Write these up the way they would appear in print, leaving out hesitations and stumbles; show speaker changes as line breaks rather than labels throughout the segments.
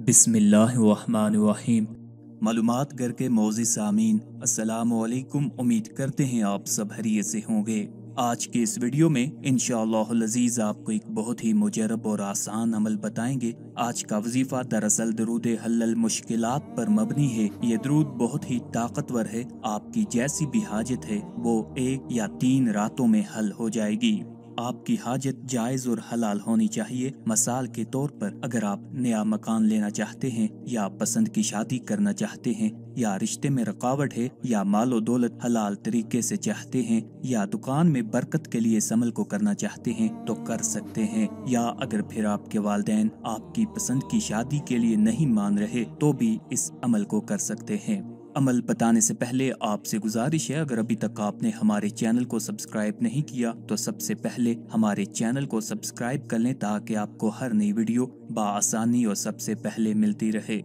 बिस्मिल्लाहिर्रहमानिर्रहीम। मालूमात घर के मोअज़्ज़िज़ सामीन, अस्सलामु अलैकुम। उम्मीद करते हैं आप सब खैरियत से होंगे। आज के इस वीडियो में इंशाअल्लाहुल अज़ीज़ आपको एक बहुत ही मुजरब और आसान अमल बताएंगे। आज का वजीफा दरअसल दरूद हल्लल मुश्किलात पर मबनी है। ये दरूद बहुत ही ताकतवर है। आपकी जैसी भी हाजत है वो 1 या 3 रातों में हल हो जाएगी। आपकी हाजत जायज़ और हलाल होनी चाहिए। मिसाल के तौर पर अगर आप नया मकान लेना चाहते हैं, या पसंद की शादी करना चाहते हैं, या रिश्ते में रुकावट है, या मालो दौलत हलाल तरीके से चाहते हैं, या दुकान में बरकत के लिए इस अमल को करना चाहते हैं तो कर सकते हैं। या अगर फिर आपके वालिदैन आपकी पसंद की शादी के लिए नहीं मान रहे तो भी इस अमल को कर सकते हैं। अमल बताने से पहले आपसे गुजारिश है, अगर अभी तक आपने हमारे चैनल को सब्सक्राइब नहीं किया तो सबसे पहले हमारे चैनल को सब्सक्राइब कर लें ताकि आपको हर नई वीडियो बआसानी और सबसे पहले मिलती रहे।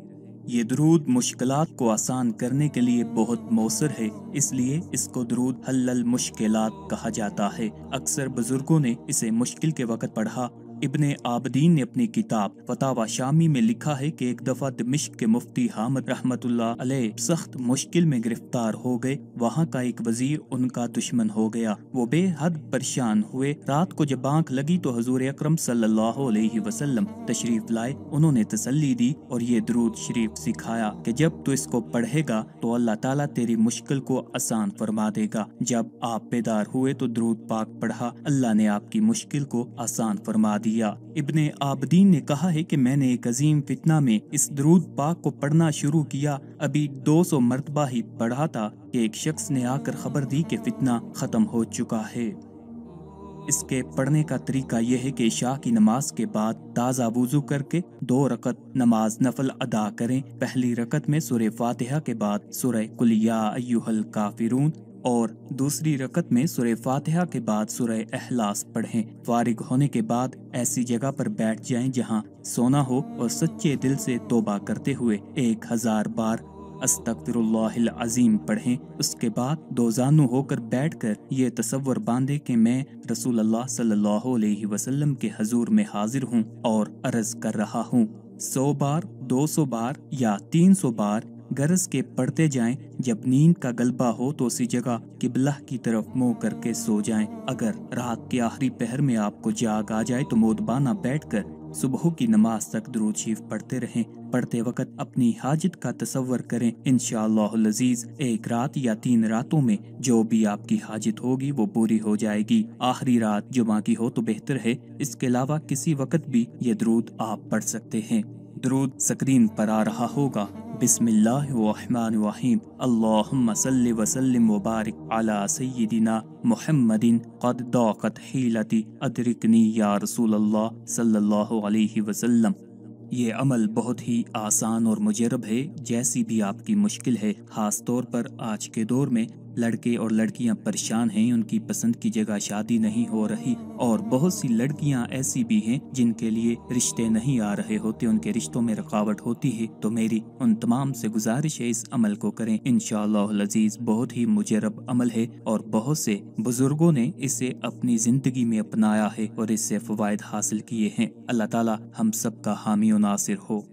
ये दरूद मुश्किलात को आसान करने के लिए बहुत मौसर है, इसलिए इसको दरूद हल्लल मुश्किलात कहा जाता है। अक्सर बुजुर्गों ने इसे मुश्किल के वक्त पढ़ा। इब्ने आबदीन ने अपनी किताब फतावा शामी में लिखा है कि एक दफा दमिश्क के मुफ्ती हामिद रहमतुल्लाह अलैह सख्त मुश्किल में गिरफ्तार हो गए। वहाँ का एक वजीर उनका दुश्मन हो गया। वो बेहद परेशान हुए। रात को जब आंख लगी तो हुजूर अकरम सल्लल्लाहु अलैहि वसल्लम तशरीफ लाए। उन्होंने तसल्ली दी और ये दरूद शरीफ सिखाया कि जब तू इसको पढ़ेगा तो अल्लाह ताला तेरी मुश्किल को आसान फरमा देगा। जब आप बेदार हुए तो दरूद पाक पढ़ा। अल्लाह ने आपकी मुश्किल को आसान फरमा दिया। इब्ने आबदीन ने कहा है कि मैंने एक अजीम फितना में इस दरूद पाक को पढ़ना शुरू किया। अभी 200 मरतबा ही पढ़ा था कि एक शख्स ने आकर खबर दी कि फितना खत्म हो चुका है। इसके पढ़ने का तरीका यह है कि इशा की नमाज के बाद ताज़ा वुजू करके 2 रकत नमाज नफल अदा करें। पहली रकत में सूरह फातिहा के बाद सूरह कुल या अय्युहल काफिरून और दूसरी रकत में सूरह फातिहा के बाद सूरह इखलास पढ़ें। फारिग होने के बाद ऐसी जगह पर बैठ जाएं जहां सोना हो और सच्चे दिल से तौबा करते हुए 1000 बार अस्तगफिरुल्लाहिल अज़ीम पढ़ें। उसके बाद दोजानू होकर बैठकर ये तसव्वुर बांधे कि मैं रसूलुल्लाह सल्लल्लाहु अलैहि वसल्लम के हजूर में हाजिर हूँ और अर्ज कर रहा हूँ। 100 बार, 200 बार या 300 बार गरज के पढ़ते जाएं। जब नींद का गलबा हो तो उसी जगह किबला की तरफ मुंह करके सो जाएं। अगर रात के आखिरी पहर में आपको जाग आ जाए तो मोदबाना बैठकर सुबह की नमाज तक दुरूद शरीफ पढ़ते रहें। पढ़ते वक्त अपनी हाजत का तसव्वुर करें। इंशाअल्लाहुल अज़ीज़ 1 रात या 3 रातों में जो भी आपकी हाजत होगी वो पूरी हो जाएगी। आखिरी रात जुमा की हो तो बेहतर है। इसके अलावा किसी वक्त भी ये दुरूद आप पढ़ सकते हैं। दुरूद स्क्रीन पर आ रहा होगा। बिस्मिल्लाहिर्रहमानिर्रहीम। अल्लाहुम्मा सल्लि व सल्लिम व बारिक अला सय्यिदिना मुहम्मदिन क़द दाक़त हीलती अदरिकनी या रसूलल्लाह सल्लल्लाहु अलैहि वसल्लम। ये अमल बहुत ही आसान और मुजरब है। जैसी भी आपकी मुश्किल है, खास तौर पर आज के दौर में लड़के और लड़कियां परेशान हैं, उनकी पसंद की जगह शादी नहीं हो रही और बहुत सी लड़कियां ऐसी भी हैं जिनके लिए रिश्ते नहीं आ रहे होते, उनके रिश्तों में रुकावट होती है। तो मेरी उन तमाम से गुजारिश है इस अमल को करें। इंशाअल्लाहुल अज़ीज़ बहुत ही मुजरब अमल है और बहुत से बुजुर्गों ने इसे अपनी जिंदगी में अपनाया है और इससे फवायद हासिल किए हैं। अल्लाह ताला हम सब का हामी और नासिर हो।